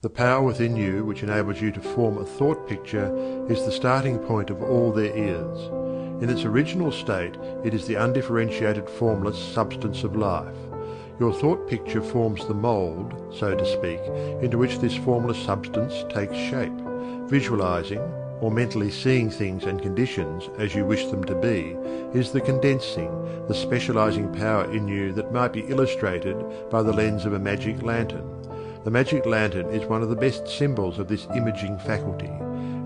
The power within you which enables you to form a thought picture is the starting point of all there is. In its original state, it is the undifferentiated formless substance of life. Your thought picture forms the mould, so to speak, into which this formless substance takes shape. Visualizing, or mentally seeing things and conditions as you wish them to be, is the condensing, the specializing power in you that might be illustrated by the lens of a magic lantern. The magic lantern is one of the best symbols of this imaging faculty.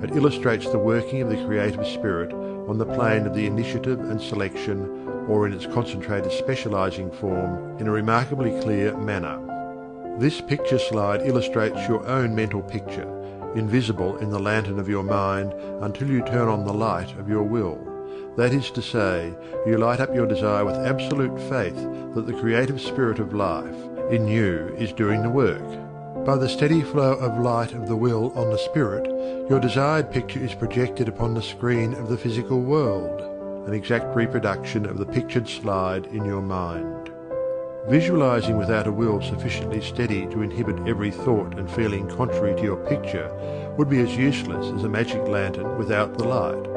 It illustrates the working of the creative spirit on the plane of the initiative and selection, or in its concentrated specializing form, in a remarkably clear manner. This picture slide illustrates your own mental picture, invisible in the lantern of your mind until you turn on the light of your will. That is to say, you light up your desire with absolute faith that the creative spirit of life in you is doing the work. By the steady flow of light of the will on the spirit, your desired picture is projected upon the screen of the physical world, an exact reproduction of the pictured slide in your mind. Visualizing without a will sufficiently steady to inhibit every thought and feeling contrary to your picture would be as useless as a magic lantern without the light.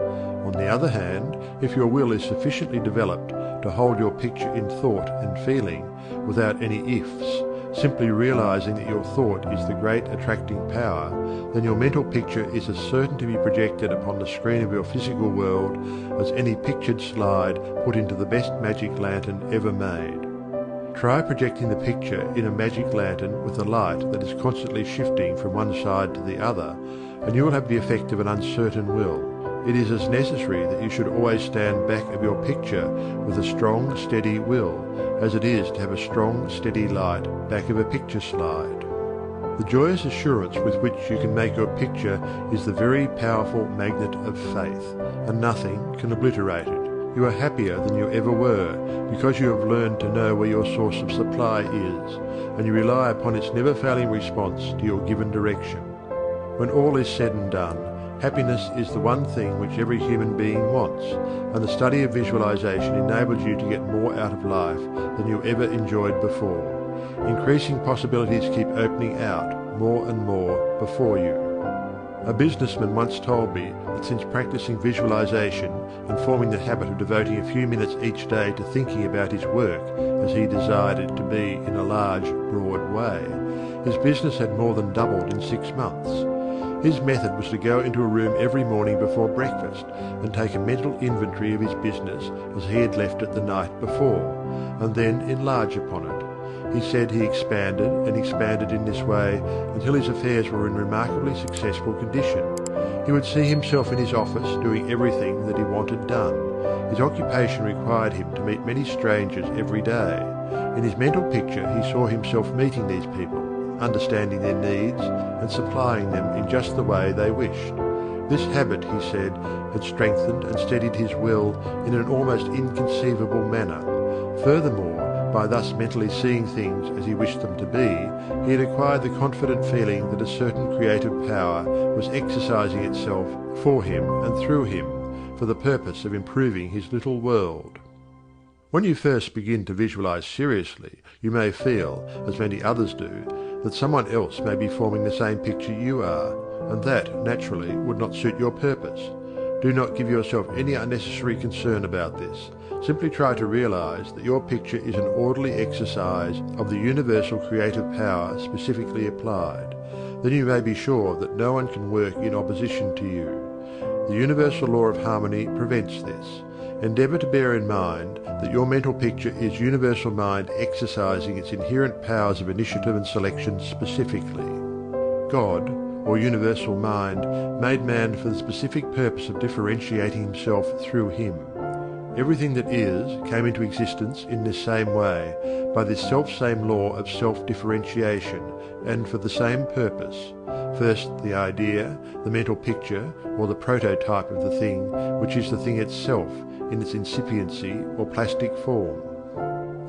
On the other hand, if your will is sufficiently developed to hold your picture in thought and feeling without any ifs, simply realizing that your thought is the great attracting power, then your mental picture is as certain to be projected upon the screen of your physical world as any pictured slide put into the best magic lantern ever made. Try projecting the picture in a magic lantern with a light that is constantly shifting from one side to the other, and you will have the effect of an uncertain will. It is as necessary that you should always stand back of your picture with a strong, steady will, as it is to have a strong, steady light back of a picture slide. The joyous assurance with which you can make your picture is the very powerful magnet of faith, and nothing can obliterate it. You are happier than you ever were, because you have learned to know where your source of supply is, and you rely upon its never-failing response to your given direction. When all is said and done, happiness is the one thing which every human being wants, and the study of visualization enables you to get more out of life than you ever enjoyed before. Increasing possibilities keep opening out more and more before you. A businessman once told me that since practicing visualization and forming the habit of devoting a few minutes each day to thinking about his work as he desired it to be in a large, broad way, his business had more than doubled in 6 months. His method was to go into a room every morning before breakfast and take a mental inventory of his business as he had left it the night before, and then enlarge upon it. He said he expanded and expanded in this way until his affairs were in remarkably successful condition. He would see himself in his office doing everything that he wanted done. His occupation required him to meet many strangers every day. In his mental picture he saw himself meeting these people, understanding their needs and supplying them in just the way they wished. This habit, he said, had strengthened and steadied his will in an almost inconceivable manner. Furthermore, by thus mentally seeing things as he wished them to be, he had acquired the confident feeling that a certain creative power was exercising itself for him and through him, for the purpose of improving his little world. When you first begin to visualize seriously, you may feel, as many others do, that someone else may be forming the same picture you are, and that, naturally, would not suit your purpose. Do not give yourself any unnecessary concern about this. Simply try to realize that your picture is an orderly exercise of the universal creative power specifically applied. Then you may be sure that no one can work in opposition to you. The universal law of harmony prevents this. Endeavor to bear in mind that your mental picture is universal mind exercising its inherent powers of initiative and selection specifically. God, or universal mind, made man for the specific purpose of differentiating himself through him. Everything that is came into existence in this same way, by this self-same law of self-differentiation, and for the same purpose. First the idea, the mental picture, or the prototype of the thing, which is the thing itself, in its incipiency or plastic form.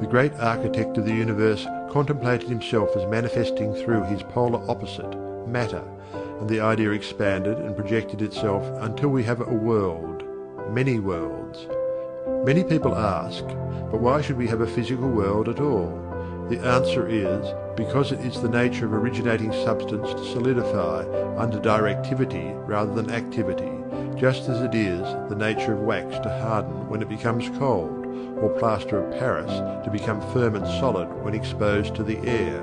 The great architect of the universe contemplated himself as manifesting through his polar opposite, matter, and the idea expanded and projected itself until we have a world, many worlds. Many people ask, but why should we have a physical world at all? The answer is, because it is the nature of originating substance to solidify under directivity rather than activity, just as it is the nature of wax to harden when it becomes cold, or plaster of Paris to become firm and solid when exposed to the air.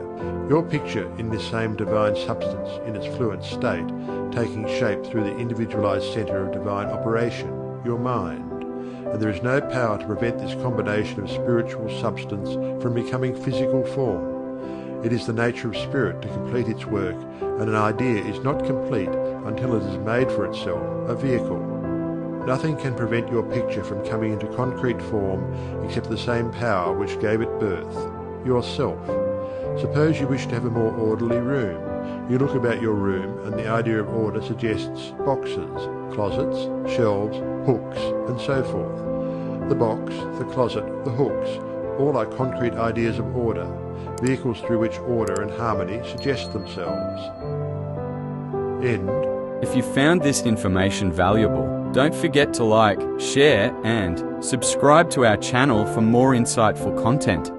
Your picture in this same divine substance in its fluent state, taking shape through the individualized center of divine operation, your mind. And there is no power to prevent this combination of spiritual substance from becoming physical form. It is the nature of spirit to complete its work, and an idea is not complete until it has made for itself a vehicle. Nothing can prevent your picture from coming into concrete form except the same power which gave it birth, yourself. Suppose you wish to have a more orderly room. You look about your room and the idea of order suggests boxes, closets, shelves, hooks, and so forth. The box, the closet, the hooks, all are concrete ideas of order, vehicles through which order and harmony suggest themselves. End. If you found this information valuable, don't forget to like, share, and subscribe to our channel for more insightful content.